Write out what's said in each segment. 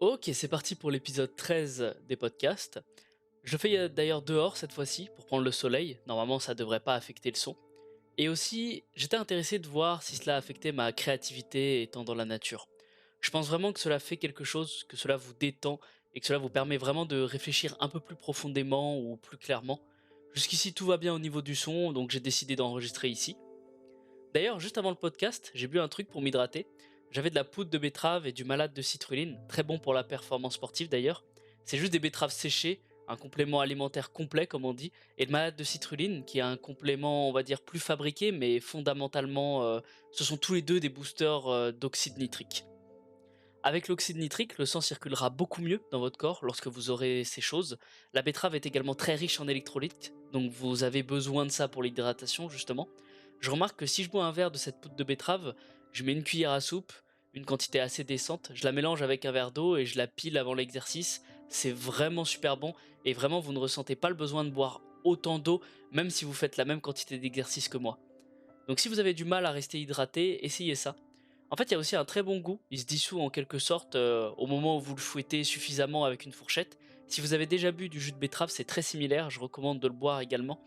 Ok, c'est parti pour l'épisode 13 des podcasts. Je fais d'ailleurs dehors cette fois-ci pour prendre le soleil. Normalement, ça devrait pas affecter le son. Et aussi, j'étais intéressé de voir si cela affectait ma créativité étant dans la nature. Je pense vraiment que cela fait quelque chose, que cela vous détend et que cela vous permet vraiment de réfléchir un peu plus profondément ou plus clairement. Jusqu'ici, tout va bien au niveau du son, donc j'ai décidé d'enregistrer ici. D'ailleurs, juste avant le podcast, j'ai bu un truc pour m'hydrater. J'avais de la poudre de betterave et du malade de citrulline, très bon pour la performance sportive d'ailleurs. C'est juste des betteraves séchées, un complément alimentaire complet comme on dit, et le malade de citrulline qui est un complément on va dire plus fabriqué, mais fondamentalement ce sont tous les deux des boosters d'oxyde nitrique. Avec l'oxyde nitrique, le sang circulera beaucoup mieux dans votre corps lorsque vous aurez ces choses. La betterave est également très riche en électrolytes, donc vous avez besoin de ça pour l'hydratation justement. Je remarque que si je bois un verre de cette poudre de betterave, je mets une cuillère à soupe, une quantité assez décente, je la mélange avec un verre d'eau et je la pile avant l'exercice. C'est vraiment super bon et vraiment vous ne ressentez pas le besoin de boire autant d'eau même si vous faites la même quantité d'exercice que moi. Donc si vous avez du mal à rester hydraté, essayez ça. En fait, il y a aussi un très bon goût. Il se dissout en quelque sorte au moment où vous le fouettez suffisamment avec une fourchette. Si vous avez déjà bu du jus de betterave, c'est très similaire. Je recommande de le boire également.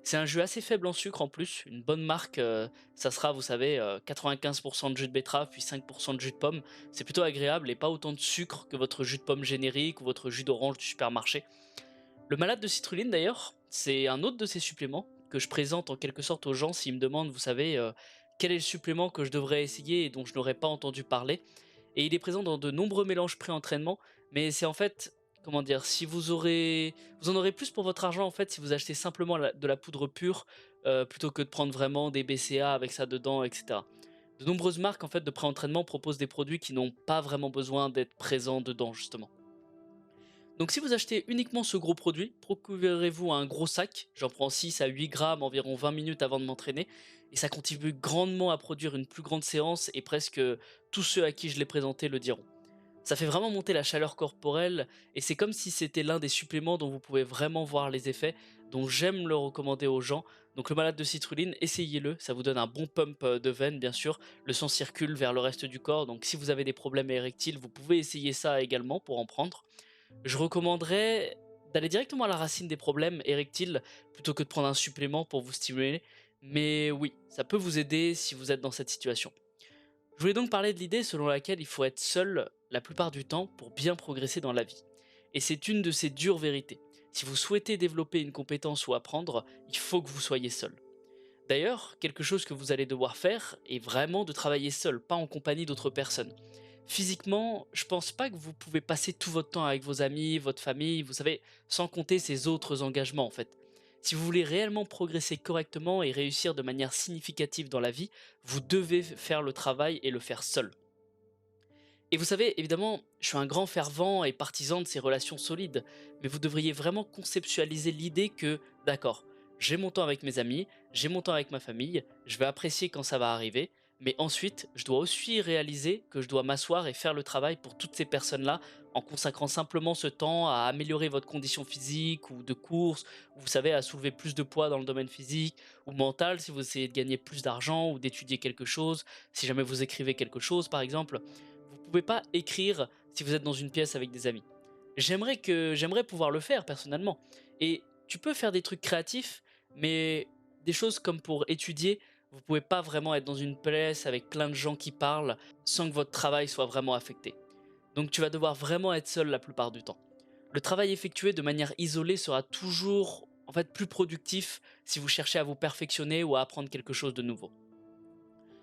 C'est un jus assez faible en sucre en plus. Une bonne marque, ça sera, vous savez, 95% de jus de betterave puis 5% de jus de pomme. C'est plutôt agréable et pas autant de sucre que votre jus de pomme générique ou votre jus d'orange du supermarché. Le malade de citrulline d'ailleurs, c'est un autre de ces suppléments que je présente en quelque sorte aux gens s'ils me demandent, vous savez, quel est le supplément que je devrais essayer et dont je n'aurais pas entendu parler. Et il est présent dans de nombreux mélanges pré-entraînement, mais c'est en fait, comment dire, si vous en aurez plus pour votre argent en fait si vous achetez simplement de la poudre pure plutôt que de prendre vraiment des BCA avec ça dedans, etc. De nombreuses marques en fait de pré-entraînement proposent des produits qui n'ont pas vraiment besoin d'être présents dedans justement. Donc si vous achetez uniquement ce gros produit, procurez-vous un gros sac, j'en prends 6 à 8 grammes environ 20 minutes avant de m'entraîner, et ça contribue grandement à produire une plus grande séance et presque tous ceux à qui je l'ai présenté le diront. Ça fait vraiment monter la chaleur corporelle et c'est comme si c'était l'un des suppléments dont vous pouvez vraiment voir les effets, dont j'aime le recommander aux gens. Donc le malade de citrulline, essayez-le, ça vous donne un bon pump de veine bien sûr, le sang circule vers le reste du corps, donc si vous avez des problèmes érectiles, vous pouvez essayer ça également pour en prendre. Je recommanderais d'aller directement à la racine des problèmes érectiles plutôt que de prendre un supplément pour vous stimuler. Mais oui, ça peut vous aider si vous êtes dans cette situation. Je voulais donc parler de l'idée selon laquelle il faut être seul la plupart du temps pour bien progresser dans la vie. Et c'est une de ces dures vérités. Si vous souhaitez développer une compétence ou apprendre, il faut que vous soyez seul. D'ailleurs, quelque chose que vous allez devoir faire est vraiment de travailler seul, pas en compagnie d'autres personnes. Physiquement, je pense pas que vous pouvez passer tout votre temps avec vos amis, votre famille, vous savez, sans compter ces autres engagements en fait. Si vous voulez réellement progresser correctement et réussir de manière significative dans la vie, vous devez faire le travail et le faire seul. Et vous savez, évidemment, je suis un grand fervent et partisan de ces relations solides, mais vous devriez vraiment conceptualiser l'idée que, d'accord, j'ai mon temps avec mes amis, j'ai mon temps avec ma famille, je vais apprécier quand ça va arriver, mais ensuite, je dois aussi réaliser que je dois m'asseoir et faire le travail pour toutes ces personnes-là en consacrant simplement ce temps à améliorer votre condition physique ou de course, ou vous savez, à soulever plus de poids dans le domaine physique ou mental si vous essayez de gagner plus d'argent ou d'étudier quelque chose, si jamais vous écrivez quelque chose par exemple. Vous pouvez pas écrire si vous êtes dans une pièce avec des amis. J'aimerais pouvoir le faire personnellement. Et tu peux faire des trucs créatifs, mais des choses comme pour étudier, vous pouvez pas vraiment être dans une pièce avec plein de gens qui parlent sans que votre travail soit vraiment affecté. Donc tu vas devoir vraiment être seul la plupart du temps. Le travail effectué de manière isolée sera toujours en fait plus productif si vous cherchez à vous perfectionner ou à apprendre quelque chose de nouveau.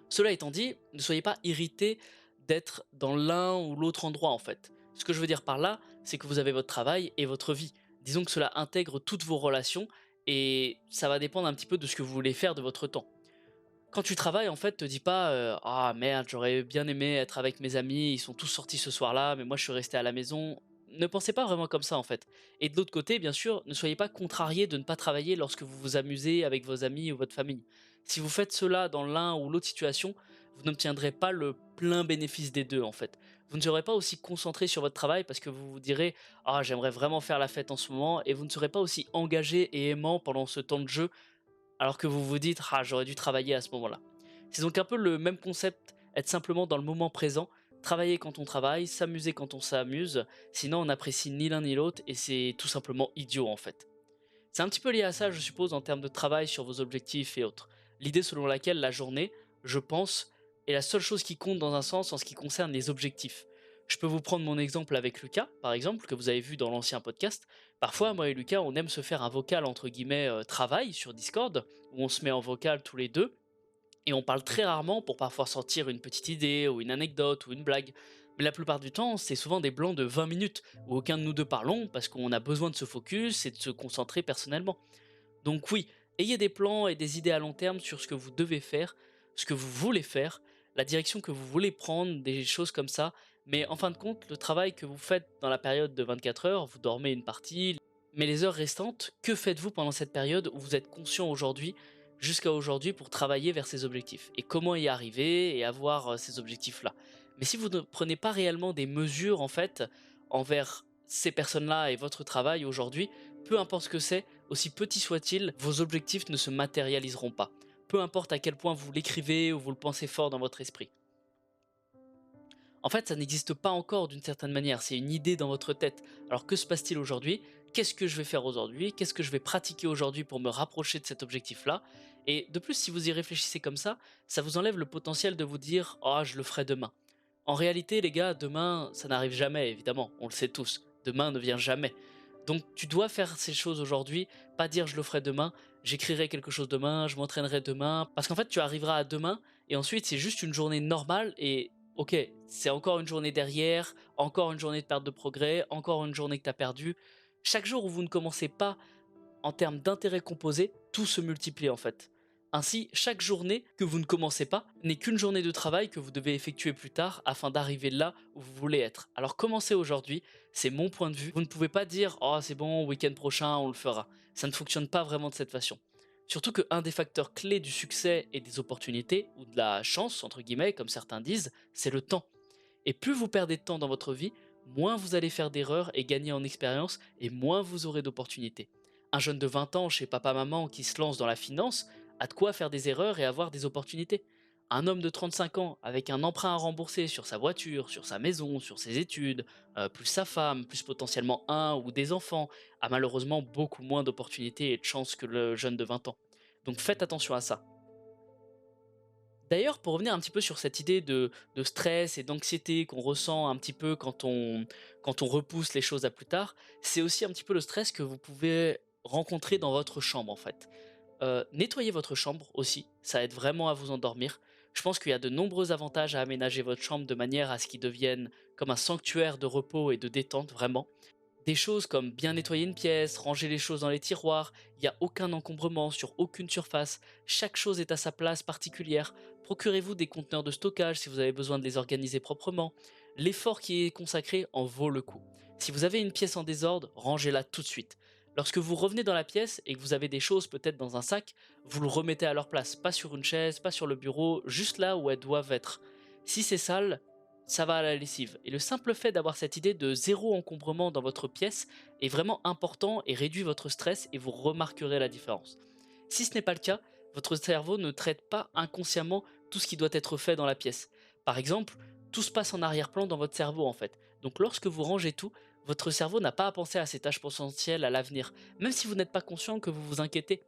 Cela étant dit, ne soyez pas irrité d'être dans l'un ou l'autre endroit en fait. Ce que je veux dire par là, c'est que vous avez votre travail et votre vie. Disons que cela intègre toutes vos relations et ça va dépendre un petit peu de ce que vous voulez faire de votre temps. Quand tu travailles, en fait, te dis pas ah merde, j'aurais bien aimé être avec mes amis, ils sont tous sortis ce soir-là, mais moi je suis resté à la maison. Ne pensez pas vraiment comme ça en fait. Et de l'autre côté, bien sûr, ne soyez pas contrarié de ne pas travailler lorsque vous vous amusez avec vos amis ou votre famille. Si vous faites cela dans l'un ou l'autre situation, vous n'obtiendrez pas le plein bénéfice des deux en fait. Vous ne serez pas aussi concentré sur votre travail parce que vous vous direz ah j'aimerais vraiment faire la fête en ce moment et vous ne serez pas aussi engagé et aimant pendant ce temps de jeu alors que vous vous dites: «Ah, j'aurais dû travailler à ce moment-là». C'est donc un peu le même concept, être simplement dans le moment présent, Travailler quand on travaille, s'amuser quand on s'amuse, sinon on n'apprécie ni l'un ni l'autre et c'est tout simplement idiot en fait. C'est un petit peu lié à ça, je suppose, en termes de travail sur vos objectifs et autres. L'idée selon laquelle la journée, je pense, est la seule chose qui compte dans un sens en ce qui concerne les objectifs. Je peux vous prendre mon exemple avec Lucas, par exemple, que vous avez vu dans l'ancien podcast. Parfois, moi et Lucas, on aime se faire un vocal entre guillemets travail sur Discord, où on se met en vocal tous les deux, et on parle très rarement pour parfois sortir une petite idée ou une anecdote ou une blague. Mais la plupart du temps, c'est souvent des blancs de 20 minutes où aucun de nous deux parlons parce qu'on a besoin de se focus et de se concentrer personnellement. Donc oui, ayez des plans et des idées à long terme sur ce que vous devez faire, ce que vous voulez faire, la direction que vous voulez prendre, des choses comme ça. Mais en fin de compte, le travail que vous faites dans la période de 24 heures, vous dormez une partie, mais les heures restantes, que faites-vous pendant cette période où vous êtes conscient aujourd'hui, jusqu'à aujourd'hui, pour travailler vers ces objectifs? Et comment y arriver et avoir ces objectifs-là? Mais si vous ne prenez pas réellement des mesures, en fait, envers ces personnes-là et votre travail aujourd'hui, peu importe ce que c'est, aussi petit soit-il, vos objectifs ne se matérialiseront pas. Peu importe à quel point vous l'écrivez ou vous le pensez fort dans votre esprit. En fait, ça n'existe pas encore d'une certaine manière, c'est une idée dans votre tête. Alors que se passe-t-il aujourd'hui? Qu'est-ce que je vais faire aujourd'hui? Qu'est-ce que je vais pratiquer aujourd'hui pour me rapprocher de cet objectif-là? Et de plus, si vous y réfléchissez comme ça vous enlève le potentiel de vous dire: «Oh, je le ferai demain». En réalité, les gars, demain, ça n'arrive jamais, évidemment, on le sait tous. Demain ne vient jamais. Donc tu dois faire ces choses aujourd'hui, pas dire je le ferai demain, j'écrirai quelque chose demain, je m'entraînerai demain, parce qu'en fait tu arriveras à demain et ensuite c'est juste une journée normale et ok, c'est encore une journée derrière, encore une journée de perte de progrès, encore une journée que tu as perdue. Chaque jour où vous ne commencez pas en termes d'intérêt composé, tout se multiplie en fait. Ainsi, chaque journée que vous ne commencez pas n'est qu'une journée de travail que vous devez effectuer plus tard afin d'arriver là où vous voulez être. Alors commencez aujourd'hui, c'est mon point de vue. Vous ne pouvez pas dire «Oh c'est bon, week-end prochain on le fera». Ça ne fonctionne pas vraiment de cette façon. Surtout qu'un des facteurs clés du succès et des opportunités, ou de la chance entre guillemets comme certains disent, c'est le temps. Et plus vous perdez de temps dans votre vie, moins vous allez faire d'erreurs et gagner en expérience, et moins vous aurez d'opportunités. Un jeune de 20 ans chez papa-maman qui se lance dans la finance a de quoi faire des erreurs et avoir des opportunités. Un homme de 35 ans avec un emprunt à rembourser sur sa voiture, sur sa maison, sur ses études, plus sa femme, plus potentiellement un ou des enfants, a malheureusement beaucoup moins d'opportunités et de chances que le jeune de 20 ans. Donc faites attention à ça. D'ailleurs, pour revenir un petit peu sur cette idée de stress et d'anxiété qu'on ressent un petit peu quand on repousse les choses à plus tard, c'est aussi un petit peu le stress que vous pouvez rencontrer dans votre chambre en fait. Nettoyer votre chambre aussi, ça aide vraiment à vous endormir. Je pense qu'il y a de nombreux avantages à aménager votre chambre de manière à ce qu'il devienne comme un sanctuaire de repos et de détente vraiment. Des choses comme bien nettoyer une pièce, ranger les choses dans les tiroirs, il n'y a aucun encombrement sur aucune surface, chaque chose est à sa place particulière. Procurez-vous des conteneurs de stockage si vous avez besoin de les organiser proprement. L'effort qui est consacré en vaut le coup. Si vous avez une pièce en désordre, rangez-la tout de suite. Lorsque vous revenez dans la pièce et que vous avez des choses peut-être dans un sac, vous le remettez à leur place, pas sur une chaise, pas sur le bureau, juste là où elles doivent être. Si c'est sale, ça va à la lessive. Et le simple fait d'avoir cette idée de zéro encombrement dans votre pièce est vraiment important et réduit votre stress et vous remarquerez la différence. Si ce n'est pas le cas, votre cerveau ne traite pas inconsciemment tout ce qui doit être fait dans la pièce. Par exemple, tout se passe en arrière-plan dans votre cerveau en fait. Donc lorsque vous rangez tout, votre cerveau n'a pas à penser à ces tâches potentielles à l'avenir, même si vous n'êtes pas conscient que vous vous inquiétez.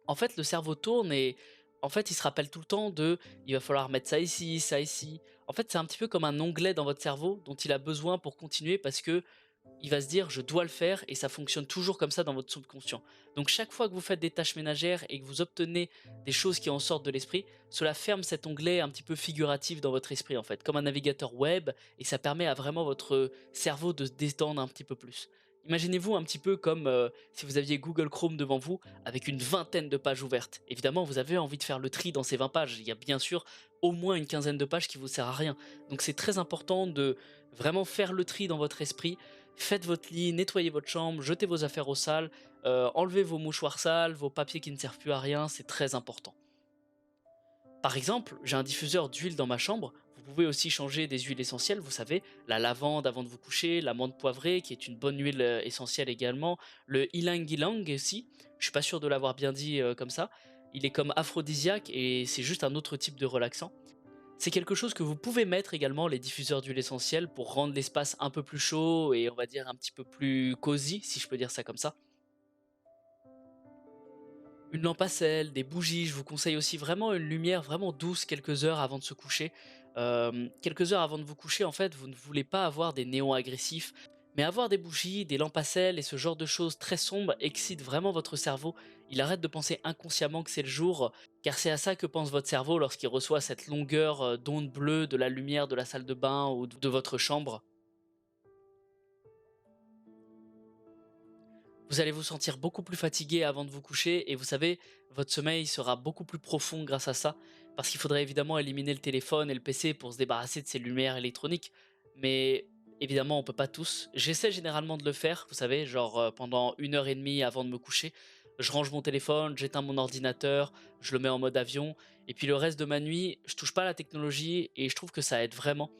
En fait, le cerveau tourne et en fait, il se rappelle tout le temps de il va falloir mettre ça ici, ça ici. En fait, c'est un petit peu comme un onglet dans votre cerveau dont il a besoin pour continuer parce que il va se dire je dois le faire et ça fonctionne toujours comme ça dans votre subconscient. Donc chaque fois que vous faites des tâches ménagères et que vous obtenez des choses qui en sortent de l'esprit, cela ferme cet onglet un petit peu figuratif dans votre esprit en fait, comme un navigateur web et ça permet à vraiment votre cerveau de se détendre un petit peu plus. Imaginez-vous un petit peu comme si vous aviez Google Chrome devant vous avec une vingtaine de pages ouvertes. Évidemment, vous avez envie de faire le tri dans ces 20 pages. Il y a bien sûr au moins une quinzaine de pages qui vous sert à rien. Donc c'est très important de vraiment faire le tri dans votre esprit. Faites votre lit, nettoyez votre chambre, jetez vos affaires au sale, enlevez vos mouchoirs sales, vos papiers qui ne servent plus à rien, c'est très important. Par exemple, j'ai un diffuseur d'huile dans ma chambre. Vous pouvez aussi changer des huiles essentielles, vous savez, la lavande avant de vous coucher, la menthe poivrée qui est une bonne huile essentielle également, le ylang ylang aussi. Je suis pas sûr de l'avoir bien dit comme ça. Il est comme aphrodisiaque et c'est juste un autre type de relaxant. C'est quelque chose que vous pouvez mettre également, les diffuseurs d'huile essentielle, pour rendre l'espace un peu plus chaud et on va dire un petit peu plus cosy, si je peux dire ça comme ça. Une lampe à sel, des bougies, je vous conseille aussi vraiment une lumière vraiment douce quelques heures avant de se coucher. Quelques heures avant de vous coucher, en fait, vous ne voulez pas avoir des néons agressifs, mais avoir des bougies, des lampes à sel et ce genre de choses très sombres excite vraiment votre cerveau. Il arrête de penser inconsciemment que c'est le jour, car c'est à ça que pense votre cerveau lorsqu'il reçoit cette longueur d'onde bleue de la lumière de la salle de bain ou de votre chambre. Vous allez vous sentir beaucoup plus fatigué avant de vous coucher et vous savez, votre sommeil sera beaucoup plus profond grâce à ça, parce qu'il faudrait évidemment éliminer le téléphone et le PC pour se débarrasser de ces lumières électroniques. Mais évidemment, on peut pas tous. J'essaie généralement de le faire, vous savez, genre pendant 1 heure et demie avant de me coucher. Je range mon téléphone, j'éteins mon ordinateur, je le mets en mode avion, et puis le reste de ma nuit, je touche pas à la technologie et je trouve que ça aide vraiment.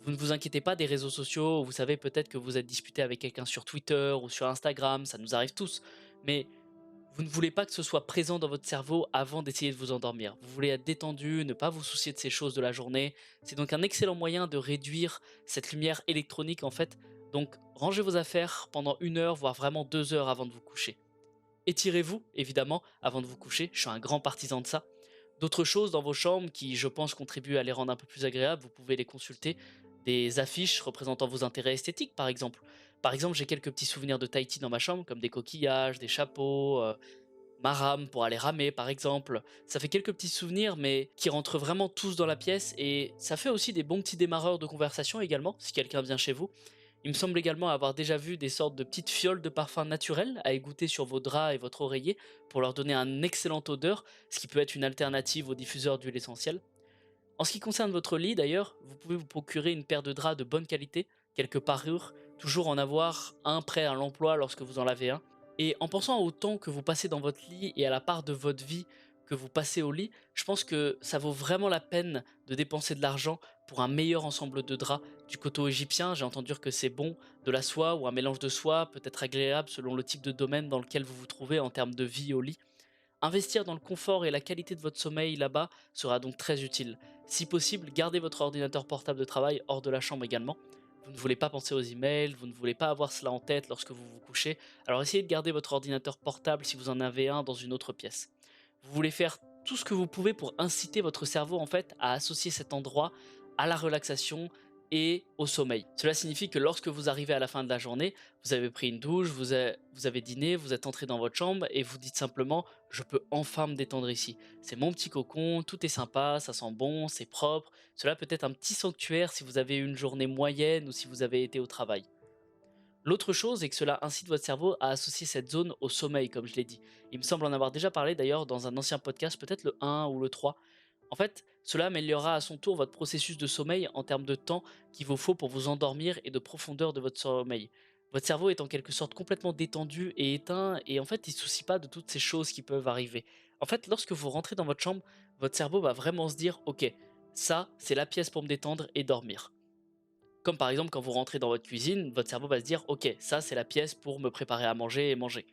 Vous ne vous inquiétez pas des réseaux sociaux, vous savez peut-être que vous êtes disputé avec quelqu'un sur Twitter ou sur Instagram, ça nous arrive tous, mais vous ne voulez pas que ce soit présent dans votre cerveau avant d'essayer de vous endormir. Vous voulez être détendu, ne pas vous soucier de ces choses de la journée. C'est donc un excellent moyen de réduire cette lumière électronique en fait. Donc rangez vos affaires pendant 1 heure, voire vraiment 2 heures avant de vous coucher. Étirez-vous, évidemment, avant de vous coucher, je suis un grand partisan de ça. D'autres choses dans vos chambres qui, je pense, contribuent à les rendre un peu plus agréables, vous pouvez les consulter. Des affiches représentant vos intérêts esthétiques, par exemple. Par exemple, j'ai quelques petits souvenirs de Tahiti dans ma chambre, comme des coquillages, des chapeaux, ma rame pour aller ramer, par exemple. Ça fait quelques petits souvenirs, mais qui rentrent vraiment tous dans la pièce, et ça fait aussi des bons petits démarreurs de conversation également, si quelqu'un vient chez vous. Il me semble également avoir déjà vu des sortes de petites fioles de parfum naturel à égoutter sur vos draps et votre oreiller pour leur donner un excellente odeur, ce qui peut être une alternative au diffuseur d'huile essentielle. En ce qui concerne votre lit d'ailleurs, vous pouvez vous procurer une paire de draps de bonne qualité, quelques parures, toujours en avoir un prêt à l'emploi lorsque vous en lavez un. Et en pensant au temps que vous passez dans votre lit et à la part de votre vie que vous passez au lit, je pense que ça vaut vraiment la peine de dépenser de l'argent pour un meilleur ensemble de draps. Du coton égyptien, j'ai entendu que c'est bon, de la soie ou un mélange de soie peut être agréable selon le type de domaine dans lequel vous vous trouvez en termes de vie au lit. Investir dans le confort et la qualité de votre sommeil là-bas sera donc très utile. Si possible, gardez votre ordinateur portable de travail hors de la chambre également. Vous ne voulez pas penser aux emails, vous ne voulez pas avoir cela en tête lorsque vous vous couchez, alors essayez de garder votre ordinateur portable si vous en avez un dans une autre pièce. Vous voulez faire tout ce que vous pouvez pour inciter votre cerveau en fait à associer cet endroit à la relaxation et au sommeil. Cela signifie que lorsque vous arrivez à la fin de la journée, vous avez pris une douche, vous avez dîné, vous êtes entré dans votre chambre et vous dites simplement: je peux enfin me détendre ici. C'est mon petit cocon, tout est sympa, ça sent bon, c'est propre. Cela peut être un petit sanctuaire si vous avez eu une journée moyenne ou si vous avez été au travail. L'autre chose est que cela incite votre cerveau à associer cette zone au sommeil, comme je l'ai dit. Il me semble en avoir déjà parlé d'ailleurs dans un ancien podcast, peut-être le 1 ou le 3. En fait, cela améliorera à son tour votre processus de sommeil en termes de temps qu'il vous faut pour vous endormir et de profondeur de votre sommeil. Votre cerveau est en quelque sorte complètement détendu et éteint, et en fait il ne se soucie pas de toutes ces choses qui peuvent arriver. En fait, lorsque vous rentrez dans votre chambre, votre cerveau va vraiment se dire: ok, ça c'est la pièce pour me détendre et dormir. Comme par exemple quand vous rentrez dans votre cuisine, votre cerveau va se dire: ok, ça c'est la pièce pour me préparer à manger et manger.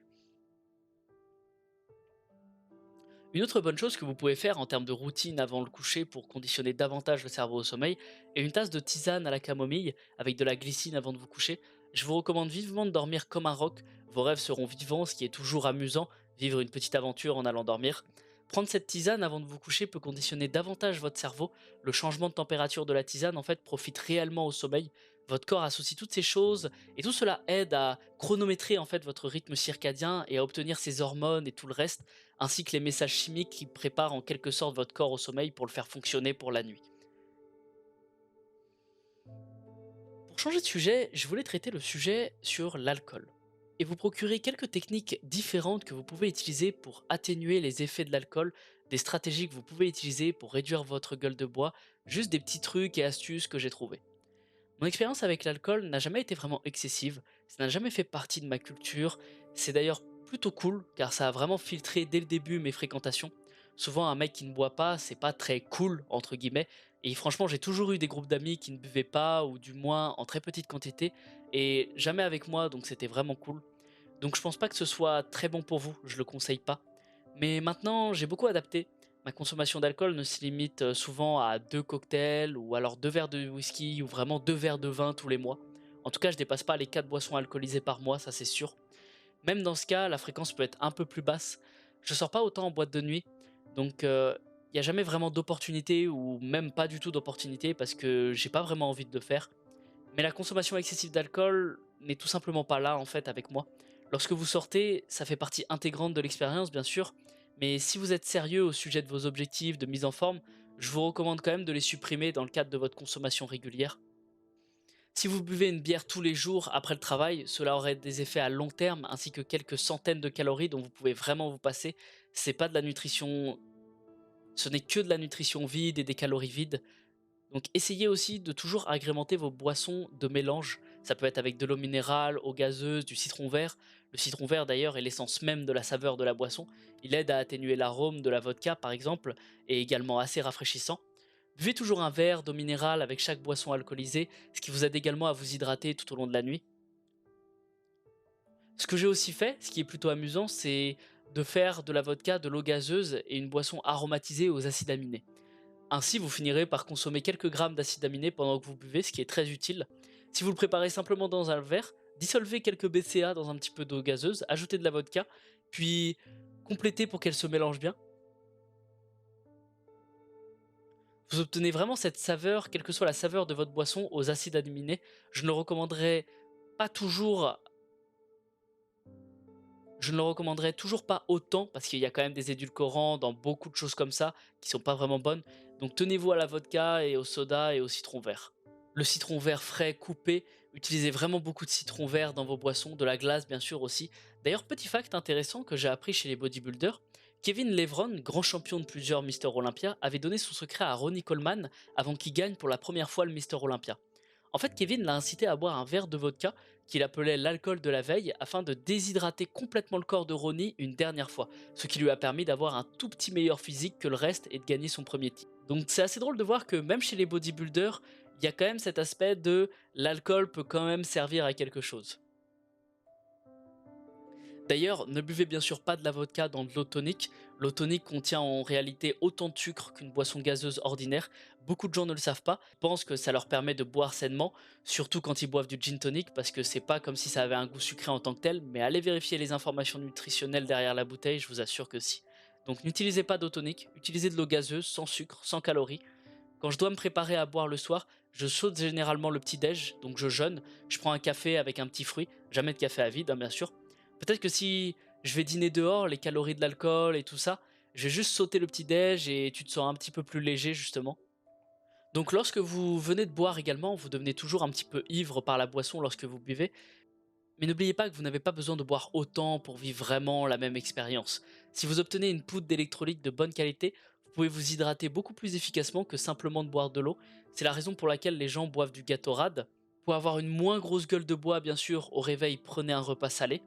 Une autre bonne chose que vous pouvez faire en termes de routine avant le coucher pour conditionner davantage le cerveau au sommeil est une tasse de tisane à la camomille avec de la glycine avant de vous coucher. Je vous recommande vivement de dormir comme un roc, vos rêves seront vivants, ce qui est toujours amusant, vivre une petite aventure en allant dormir. Prendre cette tisane avant de vous coucher peut conditionner davantage votre cerveau. Le changement de température de la tisane en fait profite réellement au sommeil. Votre corps associe toutes ces choses et tout cela aide à chronométrer en fait votre rythme circadien et à obtenir ces hormones et tout le reste, ainsi que les messages chimiques qui préparent en quelque sorte votre corps au sommeil pour le faire fonctionner pour la nuit. Pour changer de sujet, je voulais traiter le sujet sur l'alcool et vous procurer quelques techniques différentes que vous pouvez utiliser pour atténuer les effets de l'alcool, des stratégies que vous pouvez utiliser pour réduire votre gueule de bois, juste des petits trucs et astuces que j'ai trouvés. Mon expérience avec l'alcool n'a jamais été vraiment excessive, ça n'a jamais fait partie de ma culture, c'est d'ailleurs plutôt cool car ça a vraiment filtré dès le début mes fréquentations. Souvent un mec qui ne boit pas, c'est pas très cool entre guillemets, et franchement j'ai toujours eu des groupes d'amis qui ne buvaient pas ou du moins en très petite quantité et jamais avec moi, donc c'était vraiment cool. Donc je pense pas que ce soit très bon pour vous, je le conseille pas. Mais maintenant j'ai beaucoup adapté. Ma consommation d'alcool ne se limite souvent à 2 cocktails ou alors 2 verres de whisky ou vraiment 2 verres de vin tous les mois. En tout cas, je dépasse pas les 4 boissons alcoolisées par mois, ça c'est sûr. Même dans ce cas, la fréquence peut être un peu plus basse. Je sors pas autant en boîte de nuit, donc il y a jamais vraiment d'opportunité ou même pas du tout d'opportunité parce que j'ai pas vraiment envie de le faire. Mais la consommation excessive d'alcool n'est tout simplement pas là en fait avec moi. Lorsque vous sortez, ça fait partie intégrante de l'expérience bien sûr, mais si vous êtes sérieux au sujet de vos objectifs de mise en forme, je vous recommande quand même de les supprimer dans le cadre de votre consommation régulière. Si vous buvez une bière tous les jours après le travail, cela aurait des effets à long terme ainsi que quelques centaines de calories dont vous pouvez vraiment vous passer. C'est pas de la nutrition, ce n'est que de la nutrition vide et des calories vides. Donc essayez aussi de toujours agrémenter vos boissons de mélange. Ça peut être avec de l'eau minérale, eau gazeuse, du citron vert. Le citron vert d'ailleurs est l'essence même de la saveur de la boisson. Il aide à atténuer l'arôme de la vodka par exemple et également assez rafraîchissant. Buvez toujours un verre d'eau minérale avec chaque boisson alcoolisée, ce qui vous aide également à vous hydrater tout au long de la nuit. Ce que j'ai aussi fait, ce qui est plutôt amusant, c'est de faire de la vodka, de l'eau gazeuse et une boisson aromatisée aux acides aminés. Ainsi, vous finirez par consommer quelques grammes d'acides aminés pendant que vous buvez, ce qui est très utile. Si vous le préparez simplement dans un verre, dissolvez quelques BCA dans un petit peu d'eau gazeuse, ajoutez de la vodka, puis complétez pour qu'elle se mélange bien. Vous obtenez vraiment cette saveur, quelle que soit la saveur de votre boisson, aux acides aminés. Je ne le recommanderais pas toujours, je ne le recommanderais toujours pas autant parce qu'il y a quand même des édulcorants dans beaucoup de choses comme ça qui sont pas vraiment bonnes. Donc tenez-vous à la vodka et au soda et au citron vert. Le citron vert frais coupé, utilisez vraiment beaucoup de citron vert dans vos boissons, de la glace bien sûr aussi. D'ailleurs, petit fact intéressant que j'ai appris chez les bodybuilders, Kevin Levron, grand champion de plusieurs Mister Olympia, avait donné son secret à Ronnie Coleman avant qu'il gagne pour la première fois le Mister Olympia. En fait, Kevin l'a incité à boire un verre de vodka qu'il appelait l'alcool de la veille afin de déshydrater complètement le corps de Ronnie une dernière fois, ce qui lui a permis d'avoir un tout petit meilleur physique que le reste et de gagner son premier titre. Donc c'est assez drôle de voir que même chez les bodybuilders, il y a quand même cet aspect de l'alcool peut quand même servir à quelque chose. D'ailleurs, ne buvez bien sûr pas de la vodka dans de l'eau tonique. L'eau tonique contient en réalité autant de sucre qu'une boisson gazeuse ordinaire. Beaucoup de gens ne le savent pas, pensent que ça leur permet de boire sainement, surtout quand ils boivent du gin tonic, parce que c'est pas comme si ça avait un goût sucré en tant que tel, mais allez vérifier les informations nutritionnelles derrière la bouteille, je vous assure que si. Donc n'utilisez pas d'eau tonique, utilisez de l'eau gazeuse, sans sucre, sans calories. Quand je dois me préparer à boire le soir, je saute généralement le petit-déj, donc je jeûne, je prends un café avec un petit fruit, jamais de café à vide, hein, bien sûr. Peut-être que si je vais dîner dehors, les calories de l'alcool et tout ça, je vais juste sauter le petit-déj et tu te sens un petit peu plus léger justement. Donc lorsque vous venez de boire également, vous devenez toujours un petit peu ivre par la boisson lorsque vous buvez, mais n'oubliez pas que vous n'avez pas besoin de boire autant pour vivre vraiment la même expérience. Si vous obtenez une poudre d'électrolyte de bonne qualité, vous pouvez vous hydrater beaucoup plus efficacement que simplement de boire de l'eau. C'est la raison pour laquelle les gens boivent du Gatorade. Pour avoir une moins grosse gueule de bois, bien sûr, au réveil, prenez un repas salé.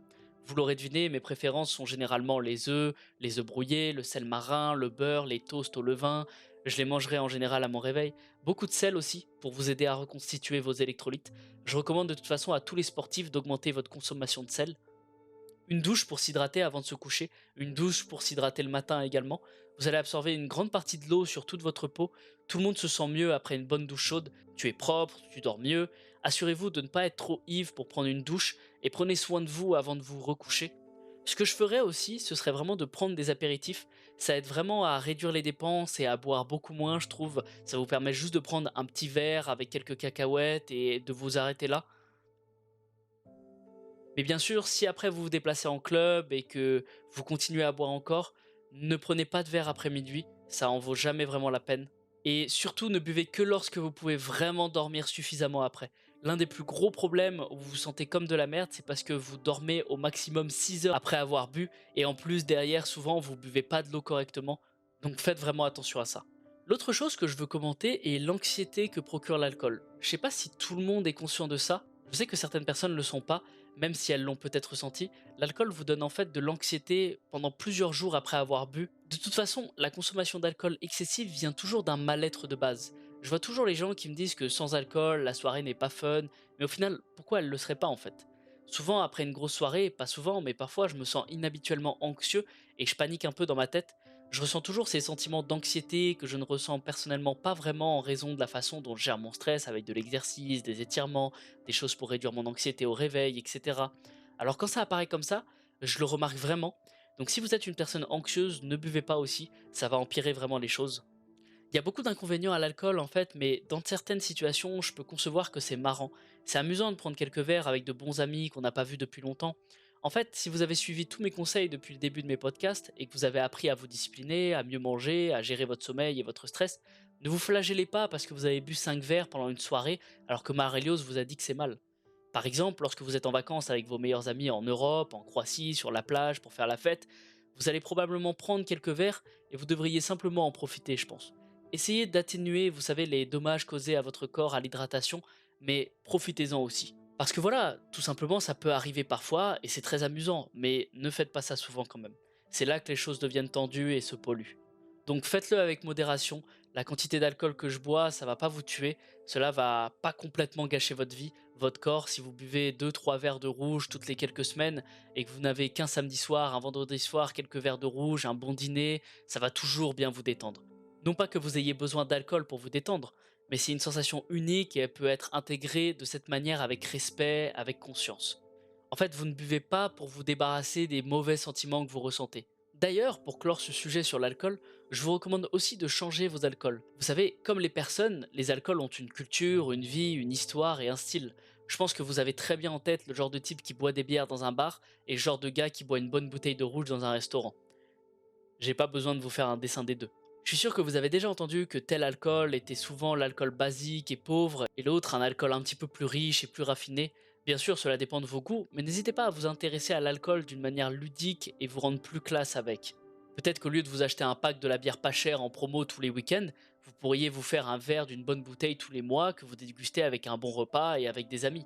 Vous l'aurez deviné, mes préférences sont généralement les œufs brouillés, le sel marin, le beurre, les toasts au levain. Je les mangerai en général à mon réveil. Beaucoup de sel aussi, pour vous aider à reconstituer vos électrolytes. Je recommande de toute façon à tous les sportifs d'augmenter votre consommation de sel. Une douche pour s'hydrater avant de se coucher, une douche pour s'hydrater le matin également. Vous allez absorber une grande partie de l'eau sur toute votre peau. Tout le monde se sent mieux après une bonne douche chaude. Tu es propre, tu dors mieux. Assurez-vous de ne pas être trop ivre pour prendre une douche et prenez soin de vous avant de vous recoucher. Ce que je ferais aussi, ce serait vraiment de prendre des apéritifs. Ça aide vraiment à réduire les dépenses et à boire beaucoup moins, je trouve. Ça vous permet juste de prendre un petit verre avec quelques cacahuètes et de vous arrêter là. Mais bien sûr, si après vous vous déplacez en club et que vous continuez à boire encore, ne prenez pas de verre après minuit, ça en vaut jamais vraiment la peine. Et surtout, ne buvez que lorsque vous pouvez vraiment dormir suffisamment après. L'un des plus gros problèmes où vous vous sentez comme de la merde, c'est parce que vous dormez au maximum 6 heures après avoir bu, et en plus derrière, souvent, vous buvez pas de l'eau correctement. Donc faites vraiment attention à ça. L'autre chose que je veux commenter est l'anxiété que procure l'alcool. Je sais pas si tout le monde est conscient de ça, je sais que certaines personnes ne le sont pas, même si elles l'ont peut-être ressenti. L'alcool vous donne en fait de l'anxiété pendant plusieurs jours après avoir bu. De toute façon, la consommation d'alcool excessive vient toujours d'un mal-être de base. Je vois toujours les gens qui me disent que sans alcool, la soirée n'est pas fun, mais au final, pourquoi elle le serait pas en fait? Souvent, après une grosse soirée, pas souvent, mais parfois, je me sens inhabituellement anxieux et je panique un peu dans ma tête. Je ressens toujours ces sentiments d'anxiété que je ne ressens personnellement pas vraiment en raison de la façon dont je gère mon stress avec de l'exercice, des étirements, des choses pour réduire mon anxiété au réveil, etc. Alors quand ça apparaît comme ça, je le remarque vraiment. Donc si vous êtes une personne anxieuse, ne buvez pas aussi, ça va empirer vraiment les choses. Il y a beaucoup d'inconvénients à l'alcool en fait, mais dans certaines situations, je peux concevoir que c'est marrant. C'est amusant de prendre quelques verres avec de bons amis qu'on n'a pas vus depuis longtemps. En fait, si vous avez suivi tous mes conseils depuis le début de mes podcasts et que vous avez appris à vous discipliner, à mieux manger, à gérer votre sommeil et votre stress, ne vous flagellez pas parce que vous avez bu 5 verres pendant une soirée alors que Marelios vous a dit que c'est mal. Par exemple, lorsque vous êtes en vacances avec vos meilleurs amis en Europe, en Croatie, sur la plage pour faire la fête, vous allez probablement prendre quelques verres et vous devriez simplement en profiter, je pense. Essayez d'atténuer, vous savez, les dommages causés à votre corps à l'hydratation, mais profitez-en aussi. Parce que voilà, tout simplement, ça peut arriver parfois et c'est très amusant, mais ne faites pas ça souvent quand même. C'est là que les choses deviennent tendues et se polluent. Donc faites-le avec modération. La quantité d'alcool que je bois, ça va pas vous tuer. Cela va pas complètement gâcher votre vie, votre corps. Si vous buvez 2 3 verres de rouge toutes les quelques semaines et que vous n'avez qu'un samedi soir, un vendredi soir, quelques verres de rouge, un bon dîner, ça va toujours bien vous détendre. Non pas que vous ayez besoin d'alcool pour vous détendre, mais c'est une sensation unique et elle peut être intégrée de cette manière avec respect, avec conscience. En fait, vous ne buvez pas pour vous débarrasser des mauvais sentiments que vous ressentez. D'ailleurs, pour clore ce sujet sur l'alcool, je vous recommande aussi de changer vos alcools. Vous savez, comme les personnes, les alcools ont une culture, une vie, une histoire et un style. Je pense que vous avez très bien en tête le genre de type qui boit des bières dans un bar et le genre de gars qui boit une bonne bouteille de rouge dans un restaurant. J'ai pas besoin de vous faire un dessin des deux. Je suis sûr que vous avez déjà entendu que tel alcool était souvent l'alcool basique et pauvre et l'autre un alcool un petit peu plus riche et plus raffiné. Bien sûr, cela dépend de vos goûts, mais n'hésitez pas à vous intéresser à l'alcool d'une manière ludique et vous rendre plus classe avec. Peut-être qu'au lieu de vous acheter un pack de la bière pas chère en promo tous les week-ends, vous pourriez vous faire un verre d'une bonne bouteille tous les mois que vous dégustez avec un bon repas et avec des amis.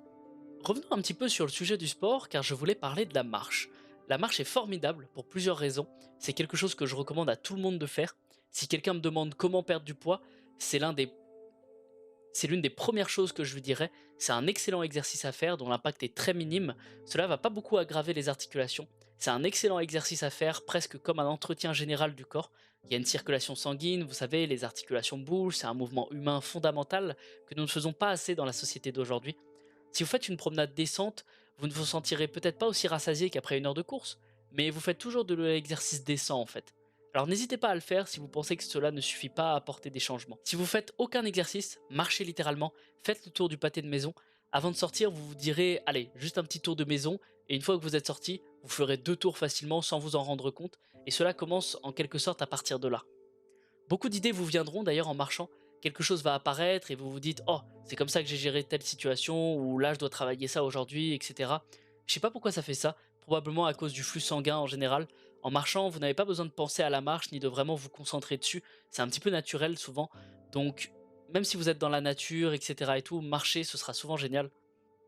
Revenons un petit peu sur le sujet du sport car je voulais parler de la marche. La marche est formidable pour plusieurs raisons. C'est quelque chose que je recommande à tout le monde de faire. Si quelqu'un me demande comment perdre du poids, c'est l'une des premières choses que je lui dirais. C'est un excellent exercice à faire dont l'impact est très minime. Cela va pas beaucoup aggraver les articulations. C'est un excellent exercice à faire, presque comme un entretien général du corps. Il y a une circulation sanguine, vous savez, les articulations bougent, c'est un mouvement humain fondamental que nous ne faisons pas assez dans la société d'aujourd'hui. Si vous faites une promenade décente, vous ne vous sentirez peut-être pas aussi rassasié qu'après une heure de course, mais vous faites toujours de l'exercice décent en fait. Alors n'hésitez pas à le faire si vous pensez que cela ne suffit pas à apporter des changements. Si vous faites aucun exercice, marchez littéralement, faites le tour du pâté de maison. Avant de sortir, vous vous direz, allez, juste un petit tour de maison, et une fois que vous êtes sorti, vous ferez 2 tours facilement sans vous en rendre compte, et cela commence en quelque sorte à partir de là. Beaucoup d'idées vous viendront d'ailleurs en marchant. Quelque chose va apparaître et vous vous dites: «Oh, c'est comme ça que j'ai géré telle situation» ou «Là, je dois travailler ça aujourd'hui» et cetera. Je sais pas pourquoi ça fait ça, probablement à cause du flux sanguin en général. En marchant, vous n'avez pas besoin de penser à la marche ni de vraiment vous concentrer dessus. C'est un petit peu naturel souvent. Donc, même si vous êtes dans la nature et cetera et tout, marcher, ce sera souvent génial.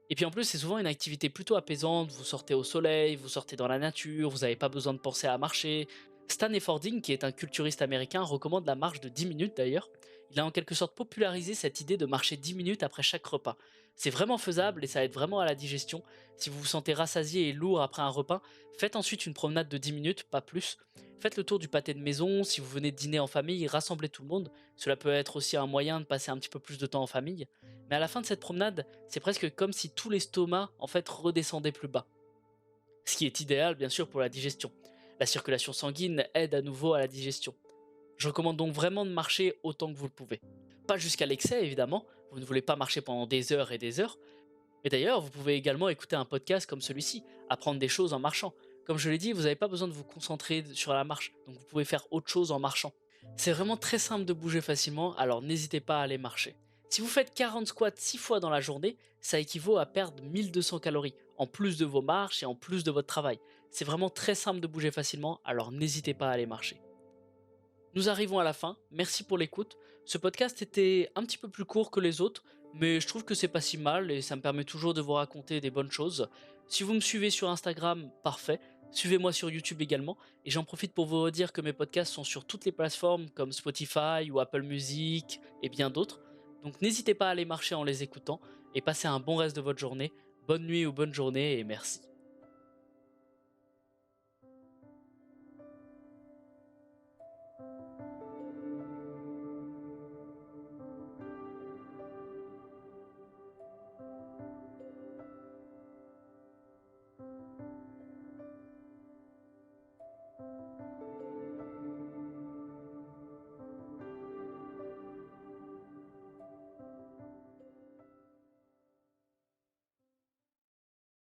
Et puis en plus, c'est souvent une activité plutôt apaisante, vous sortez au soleil, vous sortez dans la nature, vous n'avez pas besoin de penser à marcher. Stan Effording, qui est un culturiste américain, recommande la marche de 10 minutes d'ailleurs. Il a en quelque sorte popularisé cette idée de marcher 10 minutes après chaque repas. C'est vraiment faisable et ça aide vraiment à la digestion. Si vous vous sentez rassasié et lourd après un repas, faites ensuite une promenade de 10 minutes, pas plus. Faites le tour du pâté de maison, si vous venez de dîner en famille, rassemblez tout le monde. Cela peut être aussi un moyen de passer un petit peu plus de temps en famille. Mais à la fin de cette promenade, c'est presque comme si tout l'estomac en fait redescendait plus bas. Ce qui est idéal bien sûr pour la digestion. La circulation sanguine aide à nouveau à la digestion. Je recommande donc vraiment de marcher autant que vous le pouvez. Pas jusqu'à l'excès évidemment, vous ne voulez pas marcher pendant des heures et des heures, mais d'ailleurs vous pouvez également écouter un podcast comme celui-ci, apprendre des choses en marchant. Comme je l'ai dit, vous n'avez pas besoin de vous concentrer sur la marche, donc vous pouvez faire autre chose en marchant. C'est vraiment très simple de bouger facilement, alors n'hésitez pas à aller marcher. Si vous faites 40 squats 6 fois dans la journée, ça équivaut à perdre 1200 calories, en plus de vos marches et en plus de votre travail. C'est vraiment très simple de bouger facilement, alors n'hésitez pas à aller marcher. Nous arrivons à la fin, merci pour l'écoute. Ce podcast était un petit peu plus court que les autres, mais je trouve que c'est pas si mal et ça me permet toujours de vous raconter des bonnes choses. Si vous me suivez sur Instagram, parfait. Suivez-moi sur YouTube également. Et j'en profite pour vous redire que mes podcasts sont sur toutes les plateformes comme Spotify ou Apple Music et bien d'autres. Donc n'hésitez pas à aller marcher en les écoutant et passez un bon reste de votre journée. Bonne nuit ou bonne journée et merci.